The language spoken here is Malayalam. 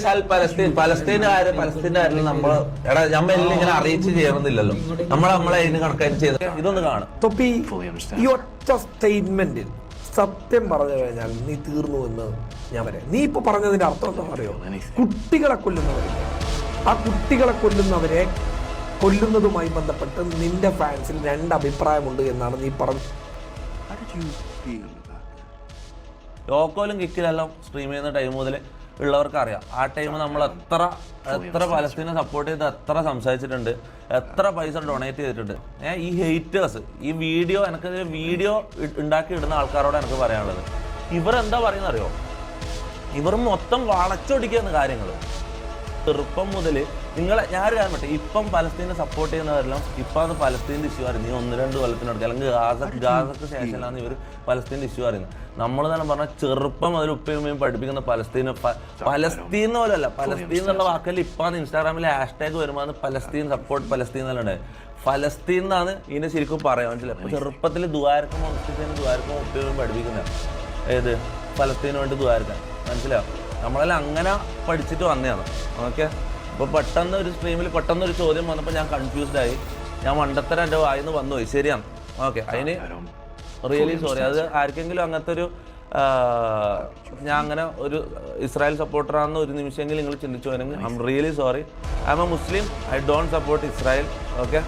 വെച്ചാൽ പലസ്തീൻകാരിൽ നമ്മൾ എല്ലാം ഇങ്ങനെ അറിയിച്ച് ചെയ്യണമെന്നില്ലല്ലോ. നമ്മളെ അതിന് കണക്കായിട്ട് ചെയ്ത് ഇതൊന്ന് കാണും. തൊപ്പി, ഈ ഒറ്റ സ്റ്റേറ്റ്മെന്റിൽ സത്യം പറഞ്ഞു കഴിഞ്ഞാൽ നീ തീർന്നു എന്ന് ഞാൻ പറയാം. നീ ഇപ്പൊ പറഞ്ഞതിന്റെ അർത്ഥം എന്താ പറയോ? കുട്ടികളെ കൊല്ലുന്നവരില്ലേ, ആ കുട്ടികളെ കൊല്ലുന്നതുമായി ബന്ധപ്പെട്ട് നിന്റെ ഫാൻസിൽ രണ്ട് അഭിപ്രായമുണ്ട് എന്നാണ് നീ പറഞ്ഞത്. ലോക്കോലും കിക്കിലെല്ലാം സ്ട്രീം ചെയ്യുന്ന ടൈം മുതൽ ഉള്ളവർക്ക് അറിയാം. ആ ടൈം നമ്മൾ എത്ര പലസ്തീനെ സപ്പോർട്ട് ചെയ്ത് എത്ര സംസാരിച്ചിട്ടുണ്ട്, എത്ര പൈസ ഡൊണേറ്റ് ചെയ്തിട്ടുണ്ട്. ഈ ഹെയ്റ്റേഴ്സ്, ഈ വീഡിയോ ഉണ്ടാക്കി ഇടുന്ന ആൾക്കാരോട് എനിക്ക് പറയാനുള്ളത്, ഇവരെന്താ പറയുന്നത് അറിയോ? ഇവർ മൊത്തം വളച്ചൊടിക്കുന്ന കാര്യങ്ങൾ. ചെറുപ്പം മുതൽ ഞാനൊരു കാര്യം പറ്റേ, ഇപ്പം പലസ്തീനെ സപ്പോർട്ട് ചെയ്യുന്നവരെല്ലാം ഇപ്പം അത് പലസ്തീൻ്റെ ഇഷ്യൂ അറിയുന്നത്. ഈ 1-2 കൊല്ലത്തിനടുത്ത് അല്ലെങ്കിൽ ഗാസക്ക് ശേഷമാണ് ഇവർ പലസ്തീൻ്റെ ഇഷ്യൂ അറിയുന്നത്. നമ്മൾ തന്നെ പറഞ്ഞാൽ ചെറുപ്പം മുതൽ ഉപ്പയും പഠിപ്പിക്കുന്ന പലസ്തീൻ പോലല്ല, പലസ്തീൻ എന്നുള്ള വാക്കല്ല. ഇപ്പം ഇൻസ്റ്റാഗ്രാമിൽ #hashtag വരുമ്പോൾ പലസ്തീൻ സപ്പോർട്ട് പലസ്തീൻ എന്നുള്ളത് ഫലസ്തീൻ എന്നാണ് ഇതിനെ ശരിക്കും പറയാൻ മനസ്സിലായി. അപ്പോൾ ചെറുപ്പത്തിൽ ദ്വാരക്കും ഉപ്പയും പഠിപ്പിക്കുന്നത് ഏത് പലസ്തീന് വേണ്ടി ദ്വാരക്കാൻ മനസ്സിലാവും. നമ്മളെല്ലാം അങ്ങനെ പഠിച്ചിട്ട് വന്നതാണ്. ഓക്കെ, അപ്പോൾ പെട്ടെന്ന് ഒരു സ്ട്രീമിൽ പെട്ടെന്നൊരു ചോദ്യം വന്നപ്പോൾ ഞാൻ കൺഫ്യൂസ്ഡ് ആയി. ഞാൻ മണ്ടത്തരം എൻ്റെ വായിന്ന് വന്നുപോയി. ശരിയാണ്. ഓക്കെ, അതിന് റിയലി സോറി. അത് ആർക്കെങ്കിലും അങ്ങനത്തെ ഒരു ഞാൻ അങ്ങനെ ഒരു ഇസ്രായേൽ സപ്പോർട്ടറാണെന്ന് ഒരു നിമിഷമെങ്കിലും നിങ്ങൾ ചിന്തിച്ചു പോയെങ്കിൽ I am really sorry. I M a Muslim, I don't support Israel. Okay.